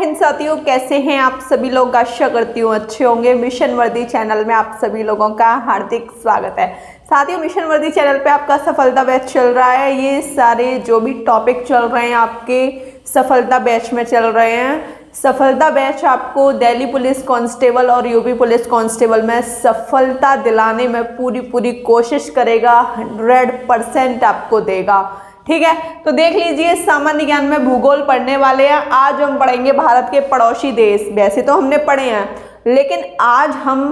हिंद साथियों, कैसे हैं आप सभी लोग। आशा करती हूँ अच्छे होंगे। मिशन वर्दी चैनल में आप सभी लोगों का हार्दिक स्वागत है। साथियों, मिशन वर्दी चैनल पे आपका सफलता बैच चल रहा है। ये सारे जो भी टॉपिक चल रहे हैं आपके सफलता बैच में चल रहे हैं। सफलता बैच आपको दिल्ली पुलिस कांस्टेबल और यूपी पुलिस कांस्टेबल में सफलता दिलाने में पूरी कोशिश करेगा। 100% आपको देगा। ठीक है, तो देख लीजिए, सामान्य ज्ञान में भूगोल पढ़ने वाले हैं। आज हम पढ़ेंगे भारत के पड़ोसी देश। वैसे तो हमने पढ़े हैं, लेकिन आज हम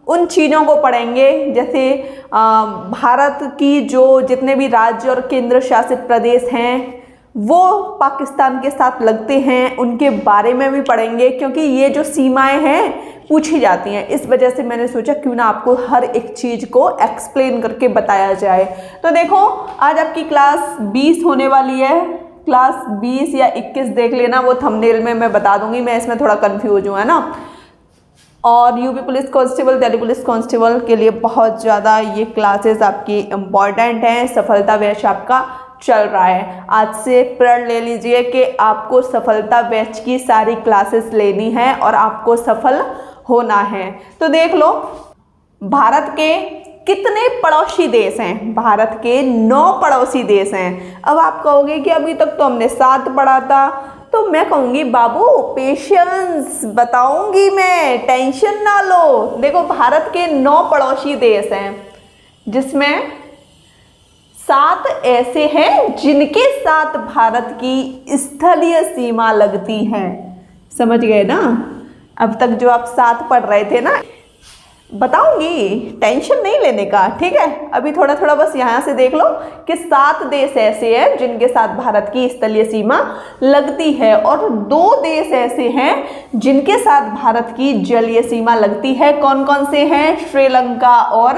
उन चीज़ों को पढ़ेंगे जैसे भारत की जो जितने भी राज्य और केंद्र शासित प्रदेश हैं वो पाकिस्तान के साथ लगते हैं, उनके बारे में भी पढ़ेंगे, क्योंकि ये जो सीमाएं हैं पूछी जाती हैं। इस वजह से मैंने सोचा क्यों ना आपको हर एक चीज़ को एक्सप्लेन करके बताया जाए। तो देखो, आज आपकी क्लास 20 होने वाली है। क्लास 20 या 21 देख लेना, वो थंबनेल में मैं बता दूंगी। मैं इसमें थोड़ा कंफ्यूज हूँ, है ना। और UP police constable, Delhi police constable के लिए बहुत ज़्यादा ये क्लासेस आपकी इम्पॉर्टेंट हैं। सफलता बैच आपका चल रहा है। आज से प्रण ले लीजिए कि आपको सफलता बैच की सारी क्लासेस लेनी है और आपको सफल होना है। तो देख लो, भारत के कितने पड़ोसी देश हैं। भारत के 9 पड़ोसी देश हैं। अब आप कहोगे कि अभी तक तो हमने 7 पढ़ा था, तो मैं कहूँगी बाबू पेशेंस, बताऊंगी मैं, टेंशन ना लो। देखो, भारत के 9 पड़ोसी देश हैं, जिसमें 7 ऐसे हैं जिनके साथ भारत की स्थलीय सीमा लगती है। समझ गए ना। अब तक जो आप 7 पढ़ रहे थे ना, बताऊंगी, टेंशन नहीं लेने का। ठीक है, अभी थोड़ा थोड़ा बस यहाँ से देख लो कि 7 देश ऐसे हैं जिनके साथ भारत की स्थलीय सीमा लगती है, और 2 देश ऐसे हैं जिनके साथ भारत की जलीय सीमा लगती है। कौन कौन से हैं? श्रीलंका और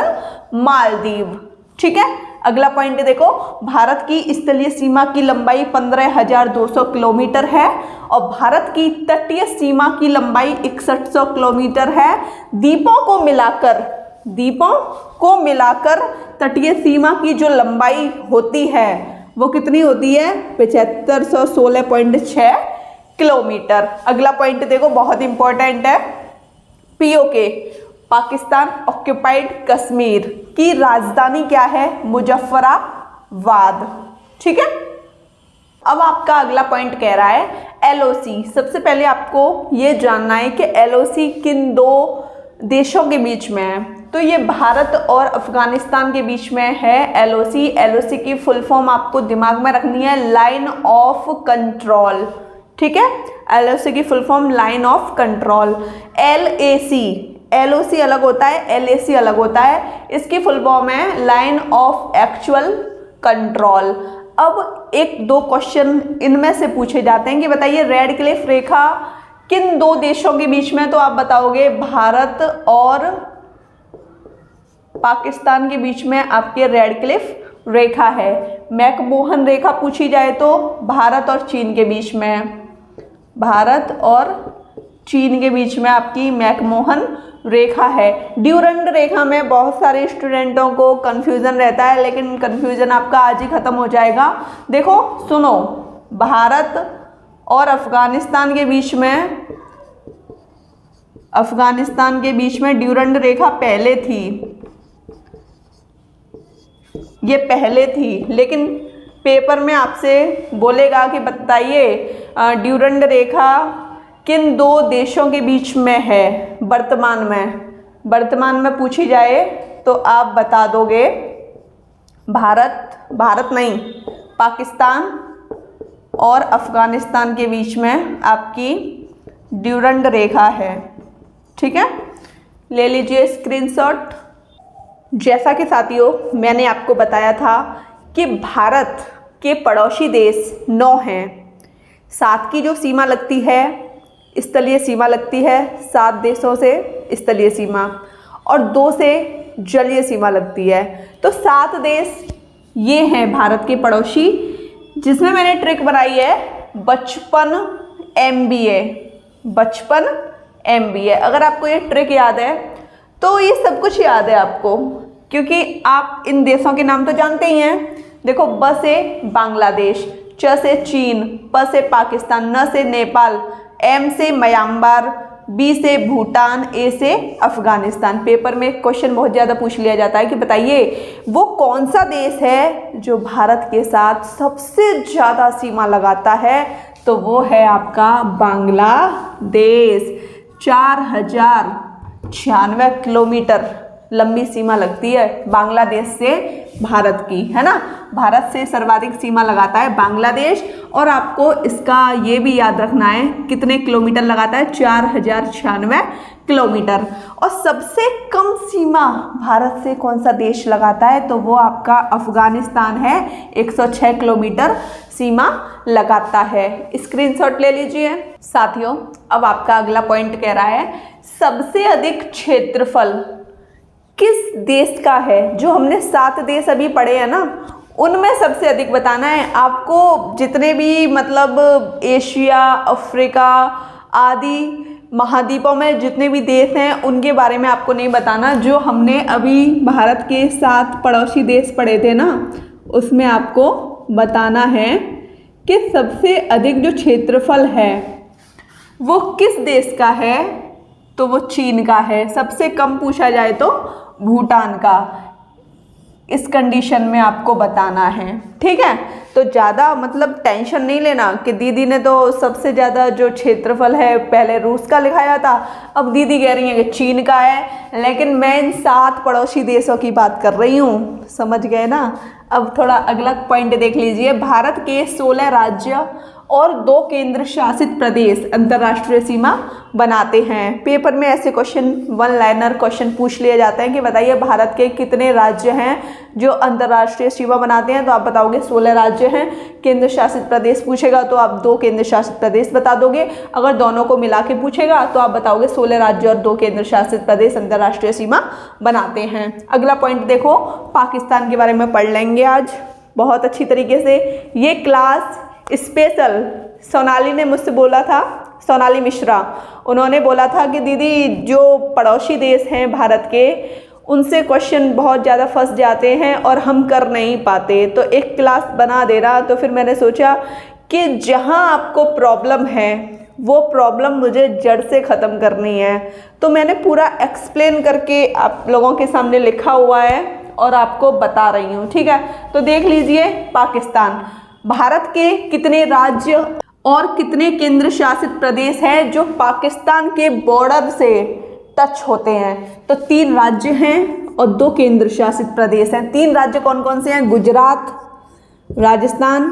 मालदीव। ठीक है, अगला पॉइंट देखो, भारत की स्थलीय सीमा की लंबाई 15,200 किलोमीटर है और भारत की तटीय सीमा की लंबाई 6100 किलोमीटर है। द्वीपों को मिलाकर तटीय सीमा की जो लंबाई होती है वो कितनी होती है? 7516.6 किलोमीटर। अगला पॉइंट देखो, बहुत इंपॉर्टेंट है। पीओके, पाकिस्तान ऑक्यूपाइड कश्मीर की राजधानी क्या है? मुजफ्फराबाद। ठीक है, अब आपका अगला पॉइंट कह रहा है एलओसी। सबसे पहले आपको ये जानना है कि एलओसी किन 2 देशों के बीच में है। तो ये भारत और अफगानिस्तान के बीच में है एलओसी। एलओसी की फुल फॉर्म आपको दिमाग में रखनी है, लाइन ऑफ कंट्रोल। ठीक है, एलओसी की full form line of control. LAC, LOC अलग होता है, एलएसी अलग होता है। इसकी फुल फॉर्म है लाइन ऑफ एक्चुअल कंट्रोल। अब 1-2 क्वेश्चन इनमें से पूछे जाते हैं कि बताइए रेड क्लिफ रेखा किन 2 देशों के बीच में? तो आप बताओगे भारत और पाकिस्तान के बीच में आपके रेड क्लिफ रेखा है। मैकमोहन रेखा पूछी जाए तो भारत और चीन के बीच में, भारत और चीन के बीच में आपकी मैकमोहन रेखा है। ड्यूरंड रेखा में बहुत सारे स्टूडेंटों को कंफ्यूजन रहता है, लेकिन कंफ्यूजन आपका आज ही खत्म हो जाएगा। देखो सुनो, भारत और अफगानिस्तान के बीच में ड्यूरंड रेखा पहले थी, ये पहले थी, लेकिन पेपर में आपसे बोलेगा कि बताइए ड्यूरंड रेखा किन 2 देशों के बीच में है वर्तमान में पूछी जाए तो आप बता दोगे भारत नहीं, पाकिस्तान और अफगानिस्तान के बीच में आपकी ड्यूरंड रेखा है। ठीक है, ले लीजिए स्क्रीनशॉट। जैसा कि साथियों मैंने आपको बताया था कि भारत के पड़ोसी देश 9 हैं। 7 की जो सीमा लगती है, स्थलीय सीमा लगती है, 7 देशों से स्थलीय सीमा, और 2 से जलीय सीमा लगती है। तो 7 देश ये हैं भारत के पड़ोसी, जिसमें मैंने ट्रिक बनाई है 55 MBA। अगर आपको ये ट्रिक याद है तो ये सब कुछ याद है आपको, क्योंकि आप इन देशों के नाम तो जानते ही हैं। देखो, ब से बांग्लादेश, च से चीन, प से पाकिस्तान, न से नेपाल, एम से म्यांमार, बी से भूटान, ए से अफगानिस्तान। पेपर में क्वेश्चन बहुत ज़्यादा पूछ लिया जाता है कि बताइए वो कौन सा देश है जो भारत के साथ सबसे ज़्यादा सीमा लगाता है, तो वो है आपका बांग्लादेश। 4096 किलोमीटर लंबी सीमा लगती है बांग्लादेश से भारत की, है ना। भारत से सर्वाधिक सीमा लगाता है बांग्लादेश। और आपको इसका ये भी याद रखना है कितने किलोमीटर लगाता है, 4096 किलोमीटर। और सबसे कम सीमा भारत से कौन सा देश लगाता है, तो वो आपका अफगानिस्तान है, 106 किलोमीटर सीमा लगाता है। स्क्रीनशॉट ले लीजिए। साथियों, अब आपका अगला पॉइंट कह रहा है सबसे अधिक क्षेत्रफल किस देश का है। जो हमने 7 देश अभी पढ़े हैं ना, उनमें सबसे अधिक बताना है आपको। जितने भी मतलब एशिया, अफ्रीका आदि महाद्वीपों में जितने भी देश हैं उनके बारे में आपको नहीं बताना। जो हमने अभी भारत के 7 पड़ोसी देश पढ़े थे ना, उसमें आपको बताना है कि सबसे अधिक जो क्षेत्रफल है वो किस देश का है, तो वो चीन का है। सबसे कम पूछा जाए तो भूटान का। इस कंडीशन में आपको बताना है, ठीक है। तो ज़्यादा मतलब टेंशन नहीं लेना कि दीदी ने तो सबसे ज़्यादा जो क्षेत्रफल है पहले रूस का लिखाया था, अब दीदी कह रही है कि चीन का है। लेकिन मैं इन 7 पड़ोसी देशों की बात कर रही हूँ, समझ गए ना। अब थोड़ा अगला पॉइंट देख लीजिए। भारत के 16 राज्य और 2 केंद्र शासित प्रदेश अंतर्राष्ट्रीय सीमा बनाते हैं। पेपर में ऐसे क्वेश्चन 1 लाइनर क्वेश्चन पूछ लिए जाते हैं कि बताइए भारत के कितने राज्य हैं जो अंतर्राष्ट्रीय सीमा बनाते हैं, तो आप बताओगे 16 राज्य हैं। केंद्र शासित प्रदेश पूछेगा तो आप 2 केंद्र शासित प्रदेश बता दोगे। अगर दोनों को मिला के पूछेगा तो आप बताओगे 16 राज्य और 2 केंद्र शासित प्रदेश अंतर्राष्ट्रीय सीमा बनाते हैं। अगला पॉइंट देखो, पाकिस्तान के बारे में पढ़ लेंगे आज बहुत अच्छी तरीके से। ये क्लास स्पेशल सोनाली ने मुझसे बोला था, सोनाली मिश्रा, उन्होंने बोला था कि दीदी जो पड़ोसी देश हैं भारत के उनसे क्वेश्चन बहुत ज़्यादा फंस जाते हैं और हम कर नहीं पाते, तो एक क्लास बना दे रहा। तो फिर मैंने सोचा कि जहां आपको प्रॉब्लम है वो प्रॉब्लम मुझे जड़ से ख़त्म करनी है, तो मैंने पूरा एक्सप्लेन करके आप लोगों के सामने लिखा हुआ है और आपको बता रही हूँ, ठीक है। तो देख लीजिए, पाकिस्तान भारत के कितने राज्य और कितने केंद्र शासित प्रदेश हैं जो पाकिस्तान के बॉर्डर से टच होते हैं, तो 3 राज्य हैं और 2 केंद्र शासित प्रदेश हैं। 3 राज्य कौन कौन से हैं, गुजरात, राजस्थान,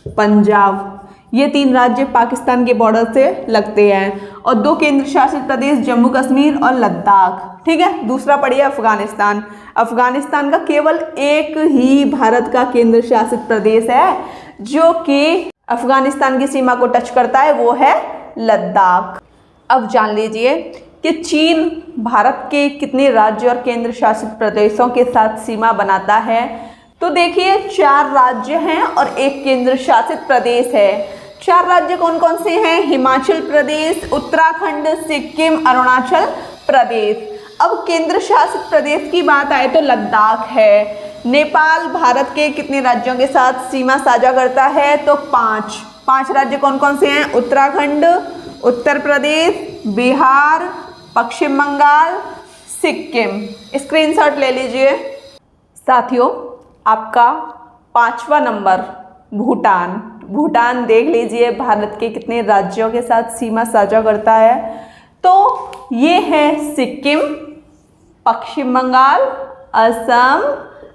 पंजाब। ये 3 राज्य पाकिस्तान के बॉर्डर से लगते हैं और 2 केंद्र शासित प्रदेश जम्मू कश्मीर और लद्दाख, ठीक है। दूसरा पढ़िए अफगानिस्तान। अफगानिस्तान का केवल एक ही भारत का केंद्र शासित प्रदेश है जो कि अफगानिस्तान की सीमा को टच करता है, वो है लद्दाख। अब जान लीजिए कि चीन भारत के कितने राज्य और केंद्र शासित प्रदेशों के साथ सीमा बनाता है, तो देखिए 4 राज्य हैं और 1 केंद्र शासित प्रदेश है। 4 राज्य कौन कौन से हैं, हिमाचल प्रदेश, उत्तराखंड, सिक्किम, अरुणाचल प्रदेश। अब केंद्र शासित प्रदेश की बात आए तो लद्दाख है। नेपाल भारत के कितने राज्यों के साथ सीमा साझा करता है, तो 5 राज्य कौन कौन से हैं, उत्तराखंड, उत्तर प्रदेश, बिहार, पश्चिम बंगाल, सिक्किम। स्क्रीनशॉट ले लीजिए। साथियों, आपका 5वां नंबर भूटान। भूटान देख लीजिए भारत के कितने राज्यों के साथ सीमा साझा करता है, तो ये है सिक्किम, पश्चिम बंगाल, असम,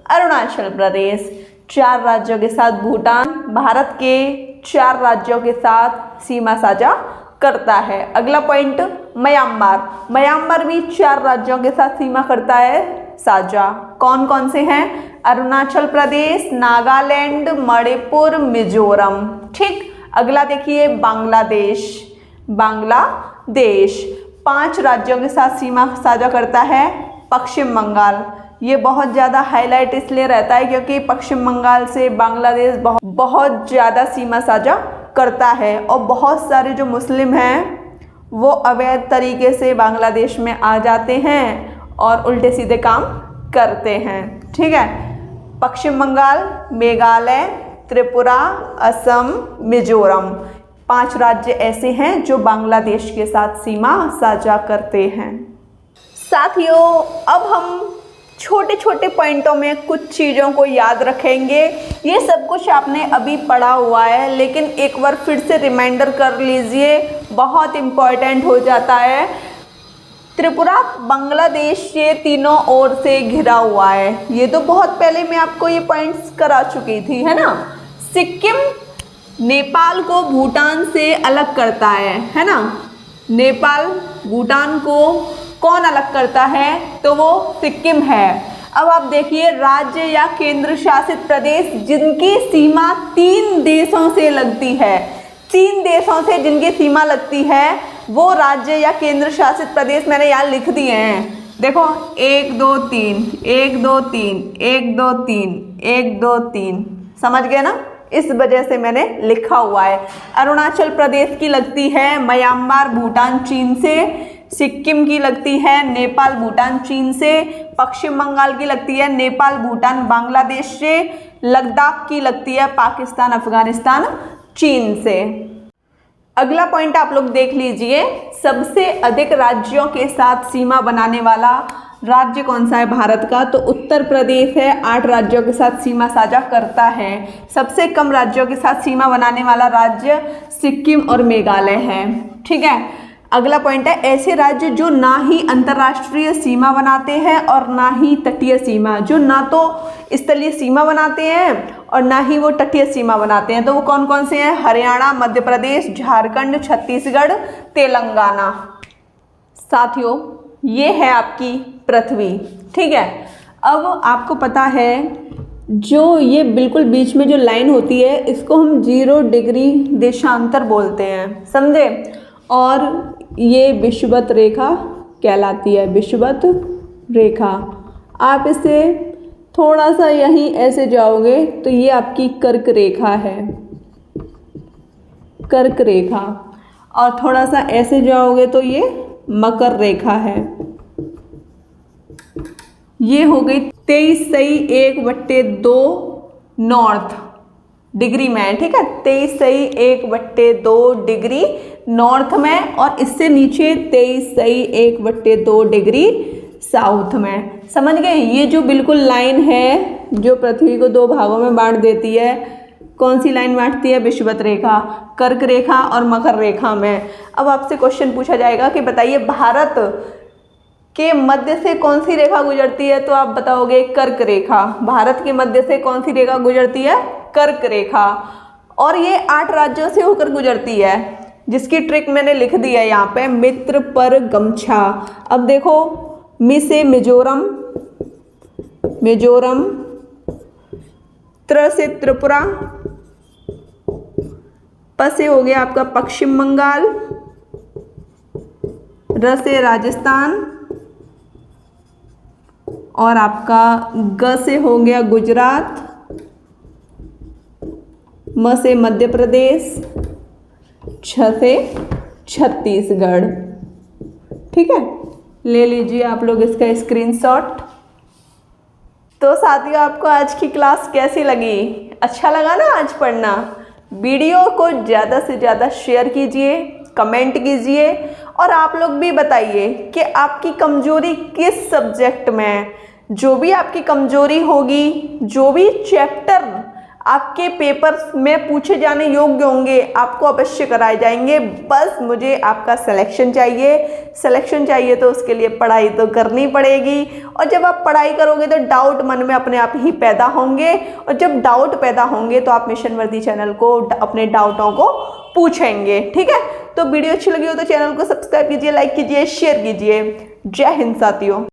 अरुणाचल प्रदेश। 4 राज्यों के साथ भूटान भारत के 4 राज्यों के साथ सीमा साझा करता है। अगला पॉइंट, म्यांमार। म्यांमार भी 4 राज्यों के साथ सीमा करता है साझा। कौन कौन से हैं, अरुणाचल प्रदेश, नागालैंड, मणिपुर, मिजोरम, ठीक। अगला देखिए बांग्लादेश। बांग्लादेश 5 राज्यों के साथ सीमा साझा करता है। पश्चिम बंगाल, ये बहुत ज़्यादा हाईलाइट इसलिए रहता है क्योंकि पश्चिम बंगाल से बांग्लादेश बहुत ज़्यादा सीमा साझा करता है और बहुत सारे जो मुस्लिम हैं वो अवैध तरीके से बांग्लादेश में आ जाते हैं और उल्टे सीधे काम करते हैं, ठीक है। पश्चिम बंगाल, मेघालय, त्रिपुरा, असम, मिजोरम, 5 राज्य ऐसे हैं जो बांग्लादेश के साथ सीमा साझा करते हैं। साथियों, अब हम छोटे छोटे पॉइंटों में कुछ चीज़ों को याद रखेंगे। ये सब कुछ आपने अभी पढ़ा हुआ है, लेकिन एक बार फिर से रिमाइंडर कर लीजिए, बहुत इम्पॉर्टेंट हो जाता है। त्रिपुरा बांग्लादेश से तीनों ओर से घिरा हुआ है। ये तो बहुत पहले मैं आपको ये पॉइंट्स करा चुकी थी, है ना। सिक्किम नेपाल को भूटान से अलग करता है ना। नेपाल भूटान को कौन अलग करता है, तो वो सिक्किम है। अब आप देखिए, राज्य या केंद्र शासित प्रदेश जिनकी सीमा 3 देशों से लगती है, 3 देशों से जिनकी सीमा लगती है, वो राज्य या केंद्र शासित प्रदेश मैंने यहाँ लिख दिए हैं। देखो 1 2 3 1 2 3 1 2 3 1 2 3, समझ गए ना। इस वजह से मैंने लिखा हुआ है। अरुणाचल प्रदेश की लगती है म्यांमार भूटान चीन से, सिक्किम की लगती है नेपाल भूटान चीन से, पश्चिम बंगाल की लगती है नेपाल भूटान बांग्लादेश से, लद्दाख की लगती है पाकिस्तान अफगानिस्तान चीन से। अगला पॉइंट आप लोग देख लीजिए, सबसे अधिक राज्यों के साथ सीमा बनाने वाला राज्य कौन सा है भारत का, तो उत्तर प्रदेश है। 8 राज्यों के साथ सीमा साझा करता है। सबसे कम राज्यों के साथ सीमा बनाने वाला राज्य सिक्किम और मेघालय है। ठीक है। अगला पॉइंट है, ऐसे राज्य जो ना ही अंतर्राष्ट्रीय सीमा बनाते हैं और ना ही तटीय सीमा, जो ना तो स्थलीय सीमा बनाते हैं और ना ही वो तटीय सीमा बनाते हैं, तो वो कौन कौन से हैं? हरियाणा, मध्य प्रदेश, झारखंड, छत्तीसगढ़, तेलंगाना। साथियों, ये है आपकी पृथ्वी। ठीक है। अब आपको पता है, जो ये बिल्कुल बीच में जो लाइन होती है, इसको हम 0 डिग्री देशांतर बोलते हैं, समझे। और ये विषुवत रेखा कहलाती है, विषुवत रेखा। आप इसे थोड़ा सा यहीं ऐसे जाओगे तो ये आपकी कर्क रेखा है, कर्क रेखा। और थोड़ा सा ऐसे जाओगे तो ये मकर रेखा है। ये हो गई 23 सही 1/2 नॉर्थ डिग्री में। ठीक है, 23 सही 1/2 डिग्री नॉर्थ में, और इससे नीचे 23 सही 1/2 डिग्री साउथ में। समझ गए। ये जो बिल्कुल लाइन है जो पृथ्वी को 2 भागों में बांट देती है, कौन सी लाइन बांटती है? विषुवत रेखा, कर्क रेखा और मकर रेखा में। अब आपसे क्वेश्चन पूछा जाएगा कि बताइए भारत के मध्य से कौन सी रेखा गुजरती है, तो आप बताओगे कर्क रेखा। भारत के मध्य से कौन सी रेखा गुजरती है? कर्क रेखा। और ये 8 राज्यों से होकर गुजरती है, जिसकी ट्रिक मैंने लिख दी है यहाँ पे, मित्र पर गमछा। अब देखो, मी से मिजोरम, मिजोरम, त्र से त्रिपुरा, प से हो गया आपका पश्चिम बंगाल, र से राजस्थान, और आपका ग से हो गया गुजरात, म से मध्य प्रदेश, छ से छत्तीसगढ़। ठीक है, ले लीजिए आप लोग इसका स्क्रीनशॉट। तो साथियों, आपको आज की क्लास कैसी लगी? अच्छा लगा ना आज पढ़ना? वीडियो को ज़्यादा से ज़्यादा शेयर कीजिए, कमेंट कीजिए, और आप लोग भी बताइए कि आपकी कमजोरी किस सब्जेक्ट में है। जो भी आपकी कमजोरी होगी, जो भी चैप्टर आपके पेपर्स में पूछे जाने योग्य होंगे, आपको अवश्य कराए जाएंगे। बस मुझे आपका सिलेक्शन चाहिए। सिलेक्शन चाहिए तो उसके लिए पढ़ाई तो करनी पड़ेगी, और जब आप पढ़ाई करोगे तो डाउट मन में अपने आप ही पैदा होंगे, और जब डाउट पैदा होंगे तो आप मिशन वर्दी चैनल को अपने डाउटों को पूछेंगे। ठीक है, तो वीडियो अच्छी लगी हो तो चैनल को सब्सक्राइब कीजिए, लाइक कीजिए, शेयर कीजिए। जय हिंद साथियों।